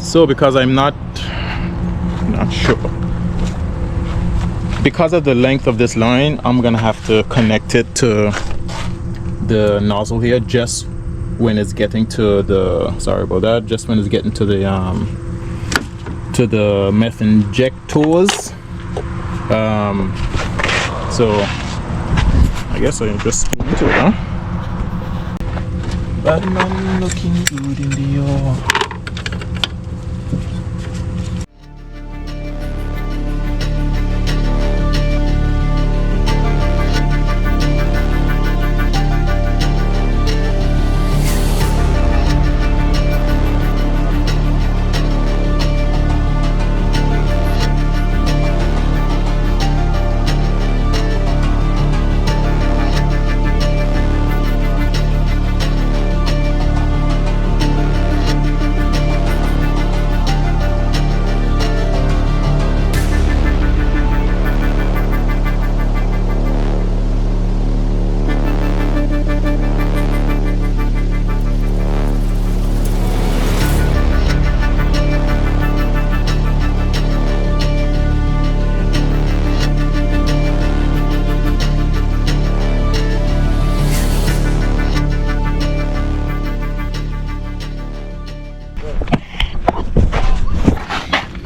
So because I'm not sure, because of the length of this line, I'm gonna have to connect it to the nozzle here just when it's getting to the, sorry about that, just when it's getting to the meth injectors. So I guess I just get into it, huh? Bad man looking good in the yard.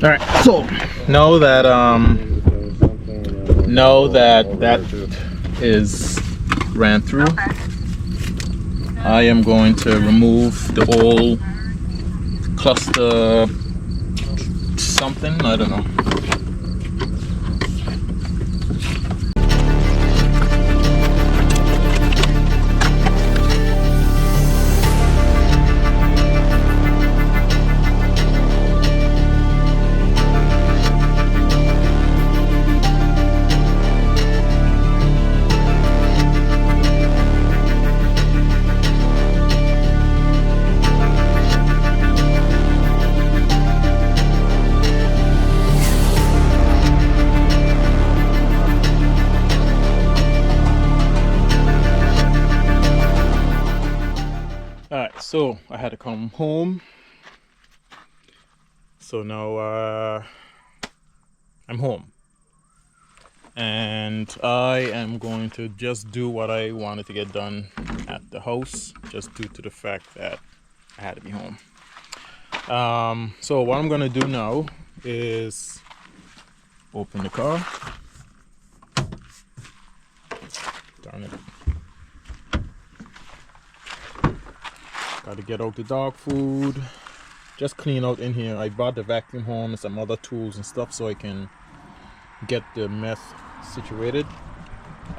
All right, so now that that is ran through, I am going to remove the old cluster something, I don't know. Alright, so I had to come home. So now I'm home. And I am going to just do what I wanted to get done at the house, just due to the fact that I had to be home. So what I'm gonna do now is open the car. Darn it. Gotta get out the dog food, just clean out in here. I brought the vacuum home and some other tools and stuff so I can get the meth situated.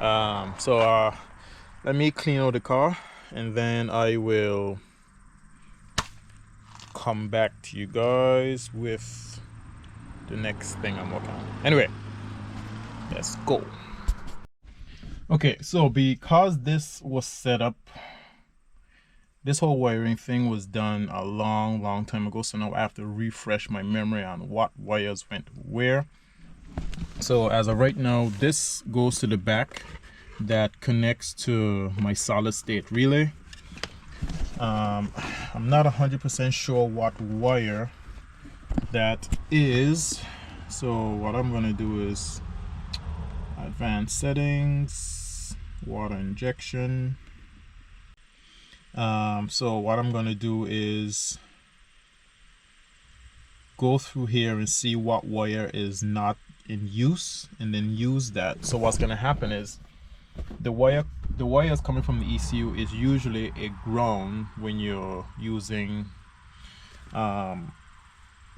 So let me clean out the car and then I will come back to you guys with the next thing I'm working on. Anyway, let's go. Okay, so because this was set up, this whole wiring thing was done a long time ago, so now I have to refresh my memory on what wires went where. So as of right now, this goes to the back that connects to my solid state relay. I'm not 100% sure what wire that is, so what I'm gonna do is advanced settings, water injection. So what I'm gonna do is go through here and see what wire is not in use and then use that. So what's gonna happen is the wires coming from the ECU is usually a ground when you're using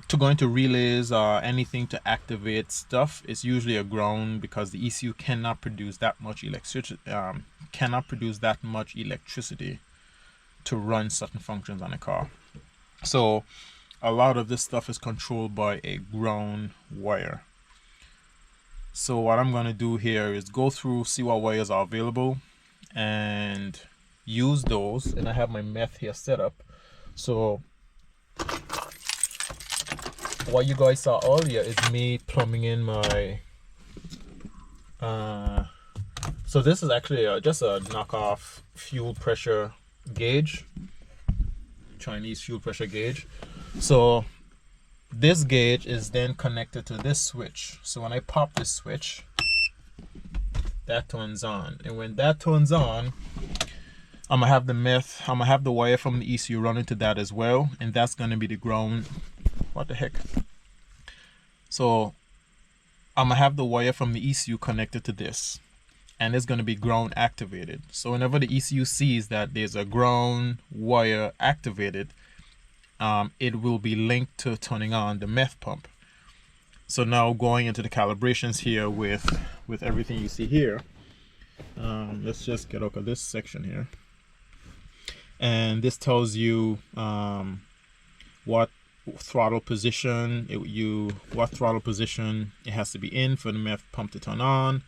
to go into relays or anything to activate stuff. It's usually a ground because the ECU cannot produce that much electricity to run certain functions on a car. So a lot of this stuff is controlled by a ground wire. So what I'm going to do here is go through, see what wires are available and use those. And I have my meth here set up. So what you guys saw earlier is me plumbing in my so this is actually just a knockoff fuel pressure gauge, Chinese fuel pressure gauge. So this gauge is then connected to this switch. So when I pop this switch, that turns on, and when that turns on, I'm gonna have the wire from the ECU run into that as well, and that's gonna be the ground. What the heck? So I'm gonna have the wire from the ECU connected to this, and it's gonna be ground activated. So whenever the ECU sees that there's a ground wire activated, it will be linked to turning on the meth pump. So now going into the calibrations here with everything you see here, let's just get out of this section here, and this tells you what throttle position it has to be in for the meth pump to turn on,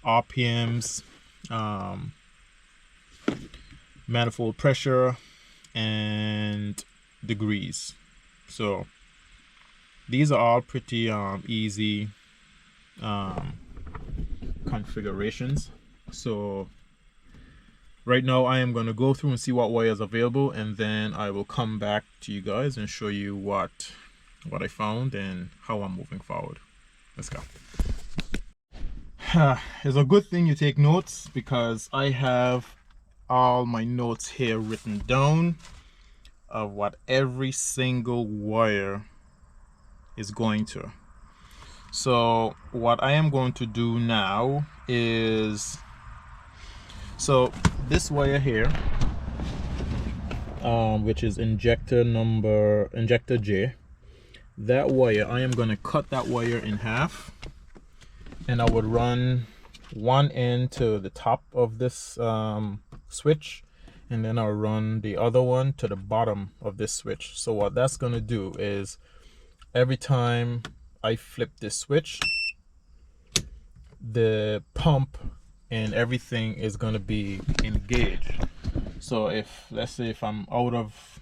RPMs, manifold pressure, and degrees. So these are all pretty easy configurations. So right now I am going to go through and see what wires are available, and then I will come back to you guys and show you what I found and how I'm moving forward. Let's go. It's a good thing you take notes, because I have all my notes here written down of what every single wire is going to. So what I am going to do now is, so this wire here, which is injector J, that wire, I am going to cut that wire in half, and I would run one end to the top of this switch, and then I'll run the other one to the bottom of this switch. So what that's going to do is, every time I flip this switch, the pump and everything is going to be engaged. So if, let's say if I'm out of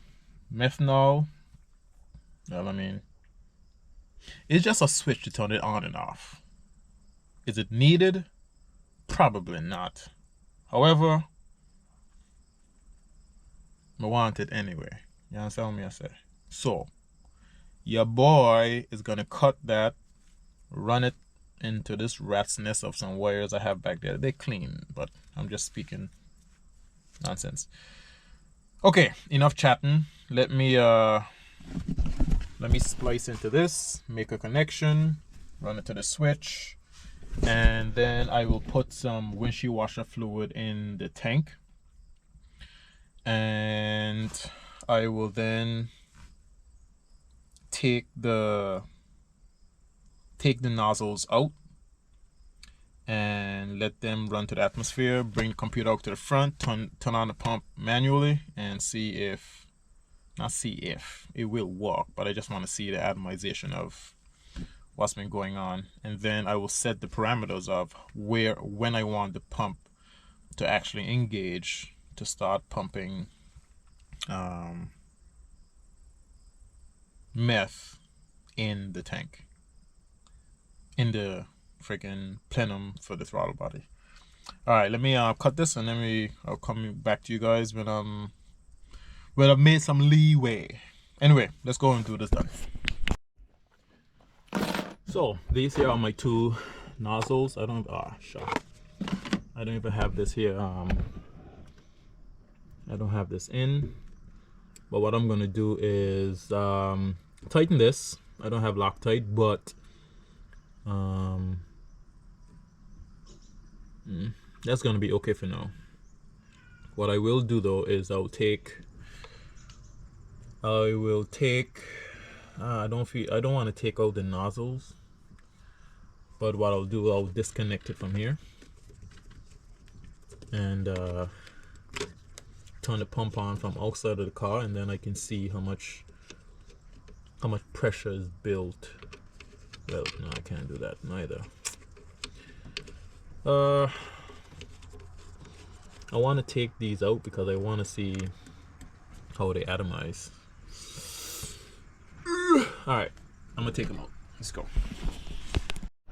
methanol, well, I mean, it's just a switch to turn it on and off. Is it needed? Probably not. However, I want it anyway. You understand what I say? So your boy is gonna cut that, run it into this rat's nest of some wires I have back there. They're clean, but I'm just speaking nonsense. Okay, enough chatting. Let me splice into this, make a connection, run it to the switch, and then I will put some windshield washer fluid in the tank, and I will then take the nozzles out and let them run to the atmosphere, bring the computer out to the front, turn on the pump manually, and see if, not see if, it will work, but I just want to see the atomization of what's been going on. And then I will set the parameters of when I want the pump to actually engage to start pumping meth in the tank, in the freaking plenum for the throttle body. All right, let me cut this, and then I'll come back to you guys when I've made some leeway. Anyway, let's go and do this done. So these here are my two nozzles. I don't even have this here. I don't have this in, but what I'm gonna do is tighten this. I don't have Loctite, but that's gonna be okay for now. What I will do though is I don't want to take out the nozzles, but what I'll do, I'll disconnect it from here and turn the pump on from outside of the car, and then I can see how much pressure is built. Well, no, I can't do that neither. I want to take these out because I want to see how they atomize. All right, I'm gonna take them out. Let's go.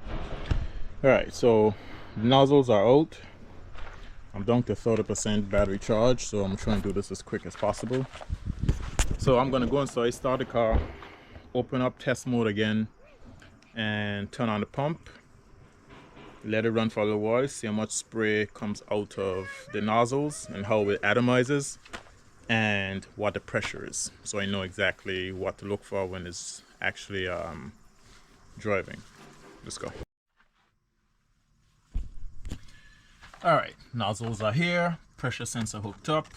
All right, so the nozzles are out. I'm down to 30% battery charge, so I'm trying to do this as quick as possible. So I'm gonna go inside, start the car, open up test mode again and turn on the pump. Let it run for a little while, see how much spray comes out of the nozzles and how it atomizes and what the pressure is, so I know exactly what to look for when it's actually driving. Let's go. Alright, nozzles are here, pressure sensor hooked up.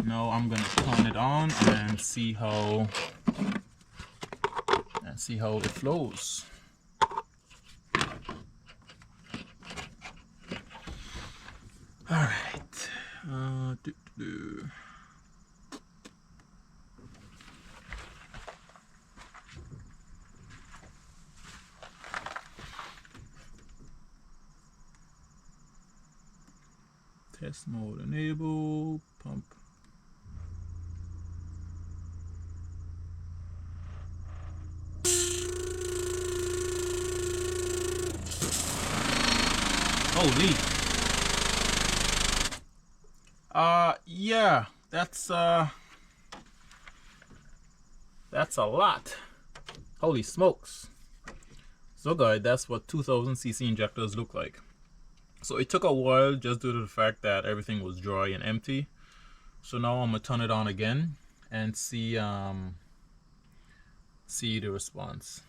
Now I'm gonna turn it on and see how it flows. Alright. Test mode enable, pump. Holy. Yeah, that's a lot. Holy smokes. So guys, that's what 2000cc injectors look like. So it took a while just due to the fact that everything was dry and empty. So now I'm gonna turn it on again and see the response.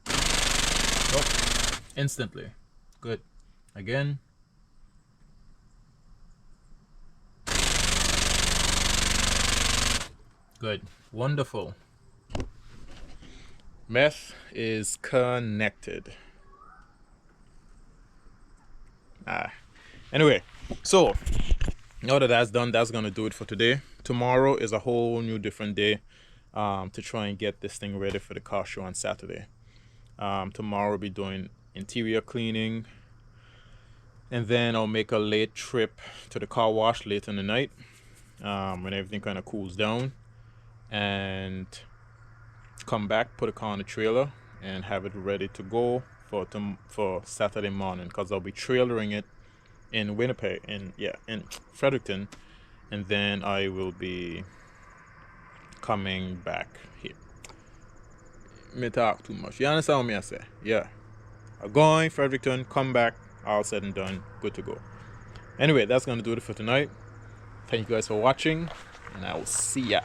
Oh, instantly. Good. Again. Good. Wonderful. Meth is connected. Anyway, so now that that's done, that's gonna do it for today. Tomorrow is a whole new different day to try and get this thing ready for the car show on Saturday. Tomorrow we'll be doing interior cleaning, and then I'll make a late trip to the car wash late in the night when everything kind of cools down, and come back, put the car on the trailer and have it ready to go for Saturday morning, because I'll be trailering it in Winnipeg, in Fredericton, and then I will be coming back here. Me talk too much. You understand what me I say? Yeah. I'm going Fredericton, come back, all said and done, good to go. Anyway, that's gonna do it for tonight. Thank you guys for watching, and I will see ya.